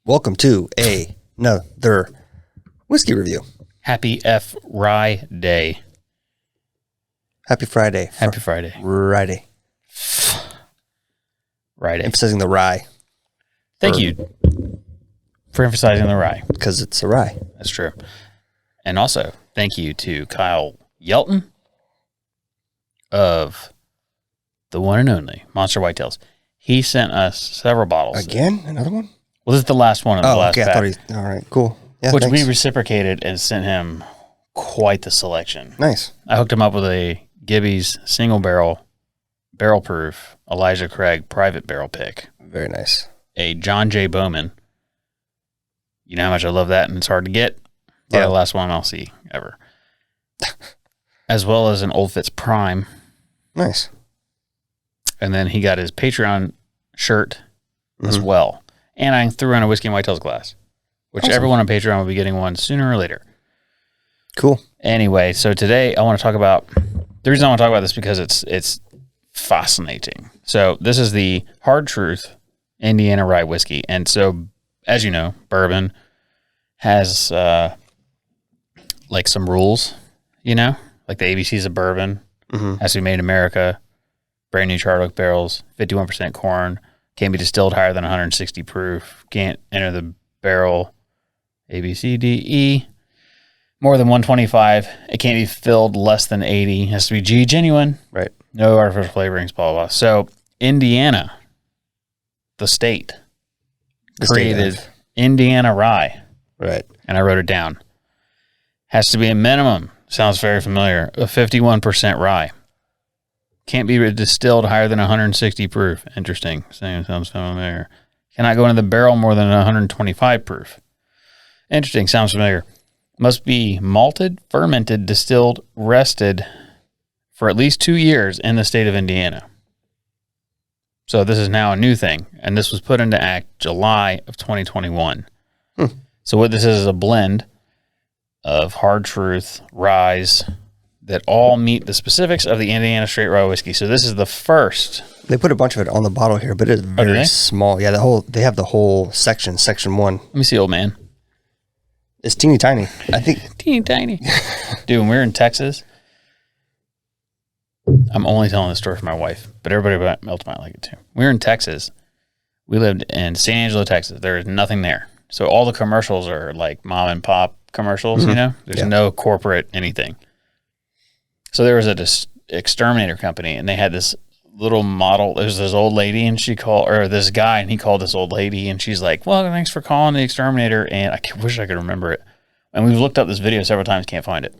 Welcome to another whiskey review. Happy Rye Day. Happy Friday. Happy Friday. Friday. Friday. Emphasizing the rye. Thank you for emphasizing the rye. Because it's a rye. That's true. And also, thank you to Kyle Yelton of the one and only Monster Whitetails. He sent us several bottles. Again? Another one? Well, this is the last one of the last okay. pack. I thought all right, cool. Yeah, which thanks. we reciprocated and sent him quite the selection. Nice. I hooked him up with a Gibby's single barrel proof Elijah Craig private barrel pick. Very nice. A John J. Bowman. You know how much I love that, and it's hard to get. Probably the last one I'll see ever. As well as an Old Fitz Prime. Nice. And then he got his Patreon shirt as well. And I threw in a Whiskey and Whitetails glass, which everyone on Patreon will be getting one sooner or later. Cool. Anyway, so today I want to talk about, the reason I want to talk about this because it's fascinating. So this is the Hard Truth Indiana Rye whiskey. And so, as you know, bourbon has like some rules, you know, like the ABCs of bourbon, has to be made in America, brand new charred oak barrels, 51% corn, can't be distilled higher than 160 proof, can't enter the barrel A, B, C, D, E, more than 125. It can't be filled less than 80. It has to be G genuine. Right. No artificial flavorings, blah, blah, blah. So Indiana, the state, created Indiana Rye. Right. And I wrote it down. Has to be a minimum, sounds very familiar, of 51% rye. Can't be distilled higher than 160 proof. Interesting. Sounds familiar. Cannot go into the barrel more than 125 proof. Interesting. Sounds familiar. Must be malted, fermented, distilled, rested for at least 2 years in the state of Indiana. So this is now a new thing. And this was put into act July of 2021. So what this is a blend of Hard Truth, ryes, that all meet the specifics of the Indiana Straight Rye whiskey. So this is the first. They put a bunch of it on the bottle here, but it's very small. Yeah, they have the whole section 1. Let me see, old man. It's teeny tiny. I think teeny tiny. Dude, when we were in Texas, I'm only telling this story for my wife, but everybody else might like it too. We were in Texas. We lived in San Angelo, Texas. There is nothing there. So all the commercials are like mom and pop commercials, you know? There's no corporate anything. So there was a exterminator company, and they had this little model. There's this old lady, and this guy, and he called this old lady, and she's like, well, thanks for calling the exterminator, and I wish I could remember it. And we've looked up this video several times, can't find it.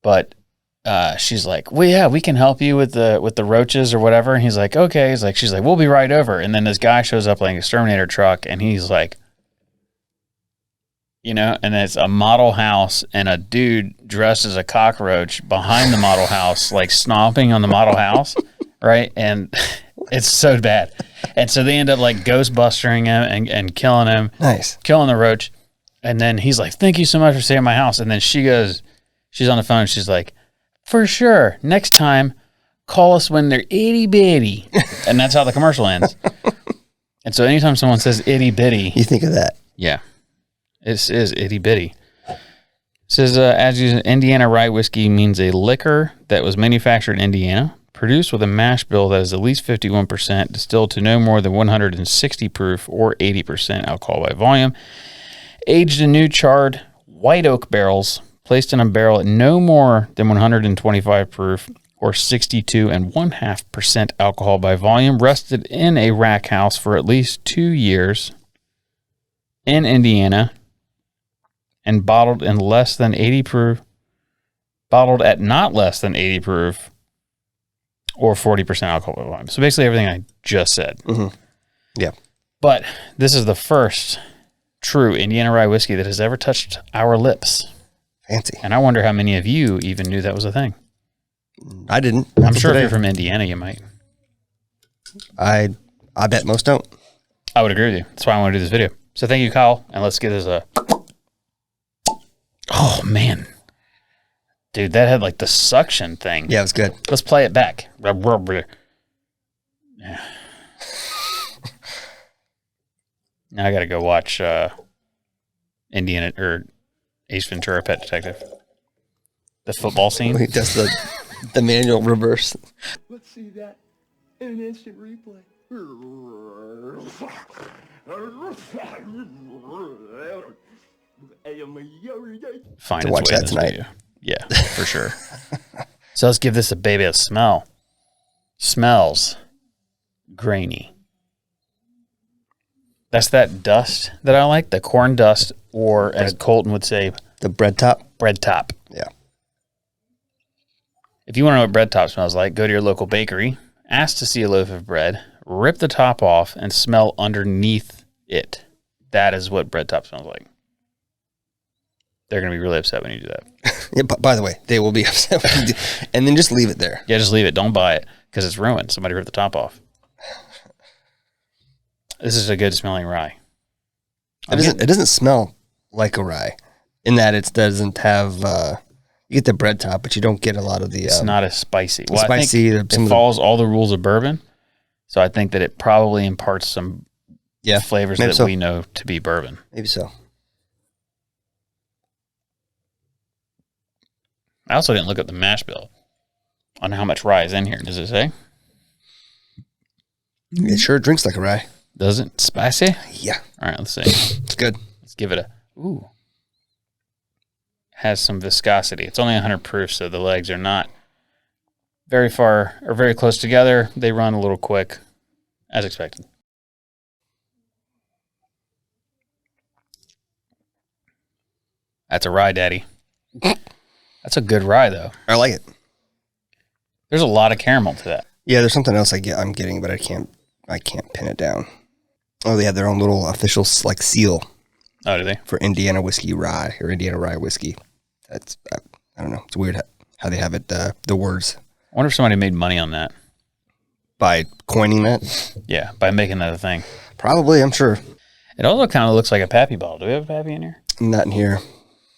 But she's like, well, yeah, we can help you with the roaches or whatever. And he's like, okay. She's like, we'll be right over. And then this guy shows up like an exterminator truck, and he's like, you know, and it's a model house and a dude dressed as a cockroach behind the model house, like stomping on the model house, right? And it's so bad. And so they end up like ghostbustering him and killing him. Nice. Killing the roach. And then he's like, thank you so much for saving my house. And then she's on the phone, and she's like, for sure, next time, call us when they're itty bitty. And that's how the commercial ends. And so anytime someone says itty bitty, you think of that. Yeah. It is itty bitty. It says, as used, Indiana Rye whiskey means a liquor that was manufactured in Indiana, produced with a mash bill that is at least 51%, distilled to no more than 160 proof or 80% alcohol by volume, aged in new charred white oak barrels, placed in a barrel at no more than 125 proof or 62.5% alcohol by volume, rested in a rack house for at least 2 years in Indiana, and bottled at not less than 80 proof or 40% alcohol by volume. So basically everything I just said. Yeah. But this is the first true Indiana Rye whiskey that has ever touched our lips. Fancy. And I wonder how many of you even knew that was a thing. I didn't. I'm sure if you're from Indiana, you might. I bet most don't. I would agree with you. That's why I want to do this video. So thank you, Kyle. And let's get this oh, man. Dude, that had like the suction thing. Yeah, it was good. Let's play it back. Now I got to go watch Indiana or Ace Ventura: Pet Detective. The football scene. He does the manual reverse. Let's see that in an instant replay. Find To its watch way that in this tonight. video. Yeah, for sure. So let's give this a baby a smell. Smells grainy. That's that dust that I like, the corn dust, or as Colton would say, The bread top. bread top. Yeah. If you want to know what bread top smells like, go to your local bakery, ask to see a loaf of bread, rip the top off, and smell underneath it. That is what bread top smells like. They're going to be really upset when you do that. Yeah, but by the way, they will be upset when you do. And then just leave it there. Yeah, just leave it. Don't buy it because it's ruined. Somebody ripped the top off. This is a good smelling rye. It doesn't smell like a rye in that it doesn't have, you get the bread top, but you don't get a lot of the. It's not as spicy. Well, spicy. I think it follows all the rules of bourbon. So I think that it probably imparts some flavors that we know to be bourbon. Maybe so. I also didn't look at the mash bill on how much rye is in here. Does it say? It sure drinks like a rye. Does it? Spicy? Yeah. All right, let's see. It's good. Let's give it a... Ooh. Has some viscosity. It's only 100 proof, so the legs are not very far or very close together. They run a little quick, as expected. That's a rye, Daddy. That's a good rye, though. I like it. There's a lot of caramel to that. Yeah, there's something else I'm getting, but I can't pin it down. Oh, they have their own little official like seal. Oh, do they? For Indiana whiskey rye or Indiana Rye whiskey. That's I don't know. It's weird how they have it. The words. I wonder if somebody made money on that. By coining that? Yeah, by making that a thing. Probably, I'm sure. It also kind of looks like a Pappy bottle. Do we have a Pappy in here? Not in here.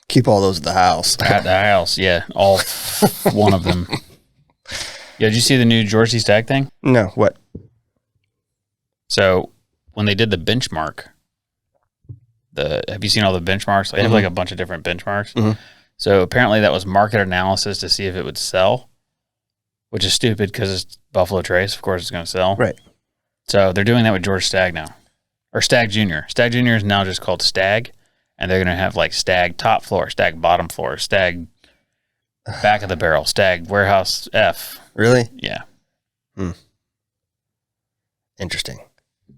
Keep all those at the house. At the house, yeah. All one of them. Yeah, did you see the new George C. Stagg thing? No, what? So when they did the benchmark, have you seen all the benchmarks? They have like a bunch of different benchmarks. Mm-hmm. So apparently that was market analysis to see if it would sell, which is stupid because it's Buffalo Trace. Of course it's going to sell. Right. So they're doing that with George Stagg now. Or Stagg Jr. Stagg Jr. is now just called Stagg. And they're going to have like Stagg top floor, Stagg bottom floor, Stagg back of the barrel, Stagg warehouse F. Really? Yeah. Interesting.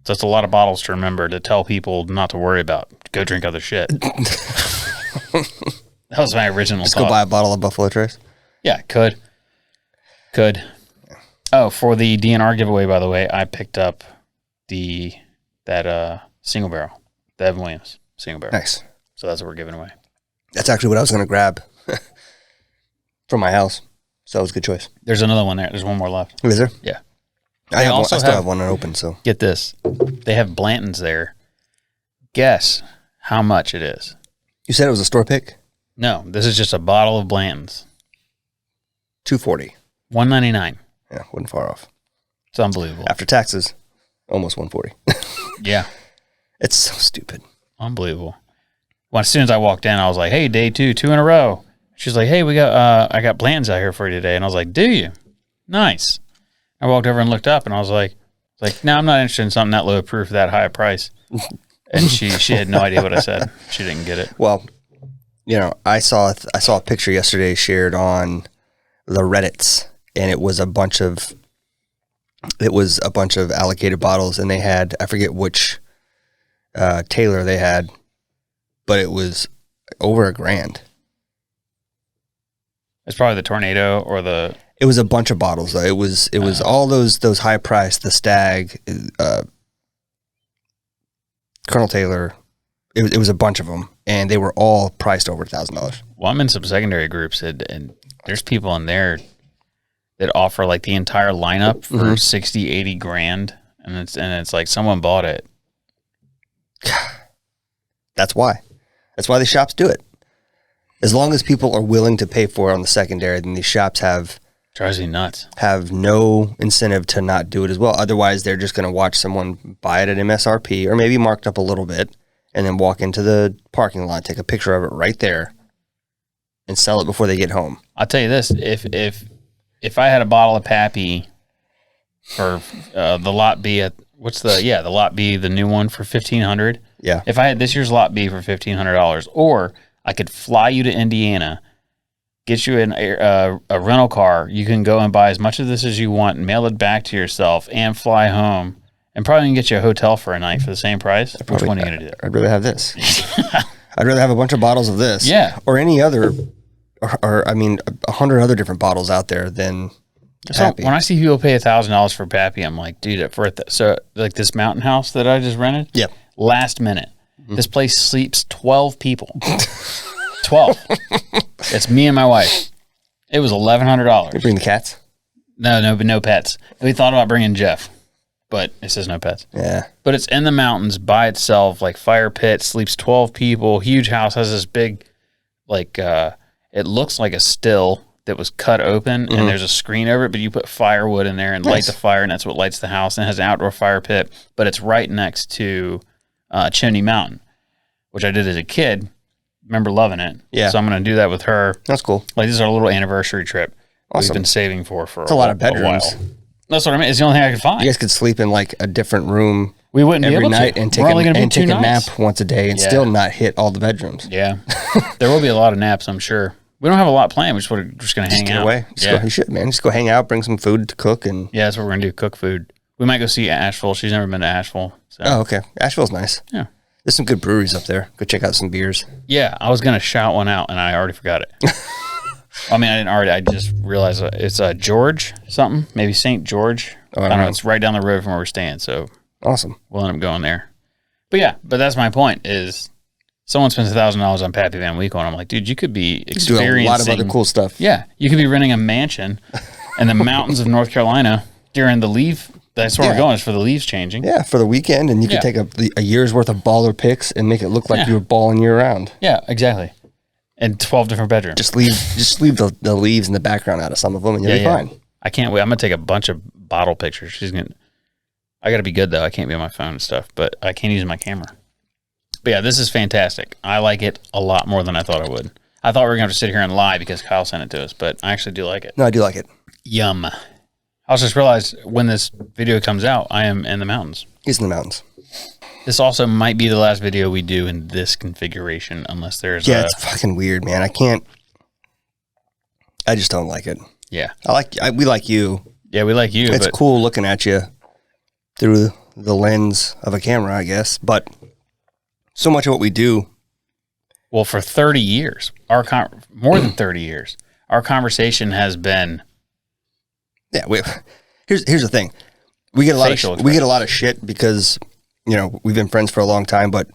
So it's a lot of bottles to remember to tell people not to worry about. Go drink other shit. That was my original Just thought. go buy a bottle of Buffalo Trace. Yeah, could. Oh, for the DNR giveaway, by the way, I picked up that single barrel, the Evan Williams single barrel. Nice. So that's what we're giving away. That's actually what I was going to grab from my house. So it was a good choice. There's another one there. There's one more left. Is there? Yeah. I still have one unopened. So get this. They have Blanton's there. Guess how much it is. You said it was a store pick? No, this is just a bottle of Blanton's. $2.40. $1.99. Yeah, wasn't far off. It's unbelievable. After taxes, almost $1.40. Yeah. It's so stupid. Unbelievable. Well, as soon as I walked in, I was like, "Hey, day 2 in a row." She's like, "Hey, I got Blanton's out here for you today." And I was like, "Do you? Nice." I walked over and looked up, and I was like, "No, I'm not interested in something that low proof, that high a price." And she had no idea what I said. She didn't get it. Well, I saw a picture yesterday shared on the Reddits, and it was a bunch of allocated bottles, and they had, I forget which Taylor they had, but it was over $1,000. It's probably the Tornado or the... It was a bunch of bottles, though. It was all those high priced, the Stagg, Colonel Taylor. It was a bunch of them, and they were all priced over $1,000. Well, I'm in some secondary groups, and there's people in there that offer like the entire lineup for 60, 80 grand, and it's like someone bought it. That's why the shops do it. As long as people are willing to pay for it on the secondary, then these shops have Drives me nuts. have no incentive to not do it as well. Otherwise, they're just going to watch someone buy it at MSRP or maybe marked up a little bit and then walk into the parking lot, take a picture of it right there and sell it before they get home. I'll tell you this. If I had a bottle of Pappy for the Lot B at, the Lot B, the new one for $1,500. Yeah. If I had this year's Lot B for $1,500, or I could fly you to Indiana, get you a rental car. You can go and buy as much of this as you want, mail it back to yourself, and fly home, and probably can get you a hotel for a night for the same price. Which one are you going to do? I'd rather have this. I'd rather have a bunch of bottles of this. Yeah. Or any other, or I mean, 100 other different bottles out there than Pappy. When I see people pay $1,000 for Pappy, I'm like, dude, so like this mountain house that I just rented. Yep. Last minute, this place sleeps 12 people. 12. It's me and my wife. It was $1,100. You bring the cats? No pets. We thought about bringing Jeff, but it says no pets. Yeah. But it's in the mountains by itself, like fire pit, sleeps 12 people, huge house, has this big, like, it looks like a still that was cut open, and there's a screen over it, but you put firewood in there and light the fire, and that's what lights the house, and it has an outdoor fire pit, but it's right next to Chimney Mountain, which I did as a kid. Remember loving it. Yeah. So I'm going to do that with her. That's cool. Like, this is our little anniversary trip. Awesome. We've been saving for It's a lot of bedrooms. while. That's what I mean. It's the only thing I could find. You guys could sleep in like a different room We wouldn't be every able night to. and take We're only gonna be and 2 take a nights. nap once a day and Yeah. still not hit all the bedrooms. Yeah. There will be a lot of naps, I'm sure. We don't have a lot planned. We're just going to hang Get out. away. You should, man. Just go hang out, bring some food to cook, and Yeah, that's what we're going to do. Cook food. We might go see Asheville. She's never been to Asheville. So. oh, okay. Asheville's nice. Yeah. There's some good breweries up there. Go check out some beers. Yeah, I was going to shout one out, and I already forgot it. I mean, I didn't already. I just realized it's George something. Maybe St. George. Oh, I don't know. It's right down the road from where we're staying, so Awesome. we'll end up going there. But yeah, that's my point is someone spends $1,000 on Pappy Van Winkle, and I'm like, dude, you could be experiencing Do a lot of other cool stuff. Yeah, you could be renting a mansion in the mountains of North Carolina during the leaf. That's where we're going, is for the leaves changing. Yeah, for the weekend, and you could take a year's worth of baller pics and make it look like you were balling year round. Yeah, exactly. And 12 different bedrooms. Just leave the leaves in the background out of some of them, and you'll be fine. I can't wait. I'm gonna take a bunch of bottle pictures. I gotta be good though. I can't be on my phone and stuff, but I can't use my camera. But yeah, this is fantastic. I like it a lot more than I thought I would. I thought we were gonna have to sit here and lie because Kyle sent it to us, but I actually do like it. No, I do like it. Yum. I also just realized when this video comes out, I am in the mountains. He's in the mountains. This also might be the last video we do in this configuration, unless there's it's fucking weird, man. I just don't like it. Yeah. We like you. Yeah, we like you. It's but cool looking at you through the lens of a camera, I guess. But so much of what we do. Well, for 30 years, more than 30 years, our conversation has been. Yeah. Here's the thing. We get a lot of shit because, we've been friends for a long time, and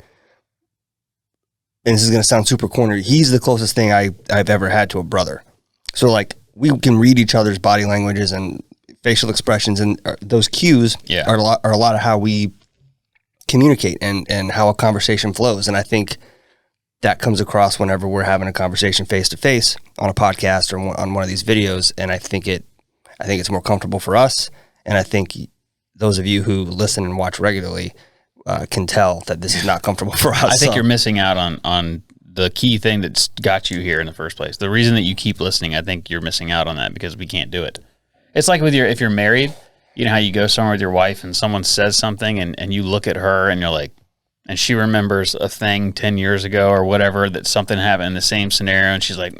this is going to sound super corny. He's the closest thing I've ever had to a brother. So like we can read each other's body languages and facial expressions, and those cues are a lot of how we communicate and how a conversation flows. And I think that comes across whenever we're having a conversation face to face on a podcast or on one of these videos. And I think it's more comfortable for us. And I think those of you who listen and watch regularly can tell that this is not comfortable for us. I think you're missing out on the key thing that's got you here in the first place. The reason that you keep listening, I think you're missing out on that because we can't do it. It's like if you're married, you know how you go somewhere with your wife and someone says something and you look at her and you're like, and she remembers a thing 10 years ago or whatever, that something happened in the same scenario, and she's like,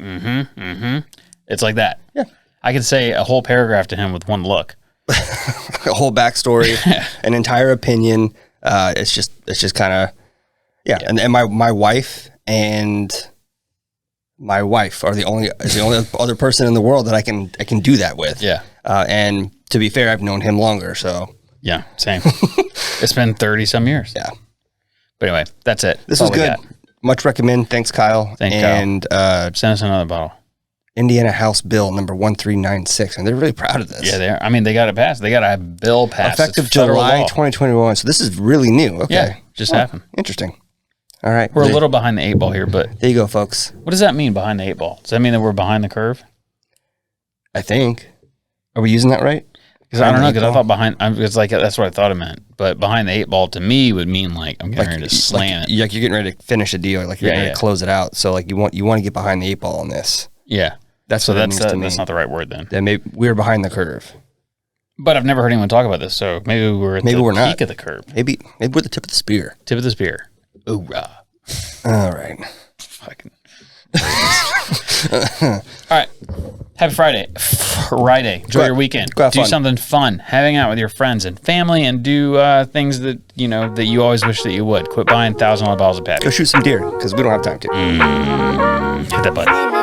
It's like that. Yeah. I could say a whole paragraph to him with one look. A whole backstory, an entire opinion. It's just kind of, And my wife and my wife is the only other person in the world that I can do that with. Yeah. And to be fair, I've known him longer, so. Yeah, same. It's been 30 some years. Yeah. But anyway, that's it. This was good. Much recommend. Thanks, Kyle. Send us another bottle. Indiana House Bill number 1396, and they're really proud of this. Yeah, they are. I mean, they got it passed. They got a bill passed. Effective July 2021. So this is really new. Okay. Yeah, just happened. Interesting. All right. We're a little behind the 8 ball here, but there you go, folks. What does that mean, behind the 8 ball? Does that mean that we're behind the curve? I think. Are we using that right? Because I don't know. Because I thought it's like that's what I thought it meant. But behind the 8 ball to me would mean like I'm getting ready to slam it. Like you're getting ready to finish a deal. Like you're ready to close it out. So like you want to get behind the 8 ball on this. Yeah. That's what it means to me. That's not the right word then. Then maybe we're behind the curve. But I've never heard anyone talk about this. So maybe we're at the peak of the curve. Maybe we're the tip of the spear. Tip of the spear. Hoorah. All right. Fucking. All right. Happy Friday. Enjoy your weekend. Do something fun. Hang out with your friends and family and do things that you always wish that you would. Quit buying $1,000 bottles of Patty. Go shoot some deer because we don't have time to. Hit that button.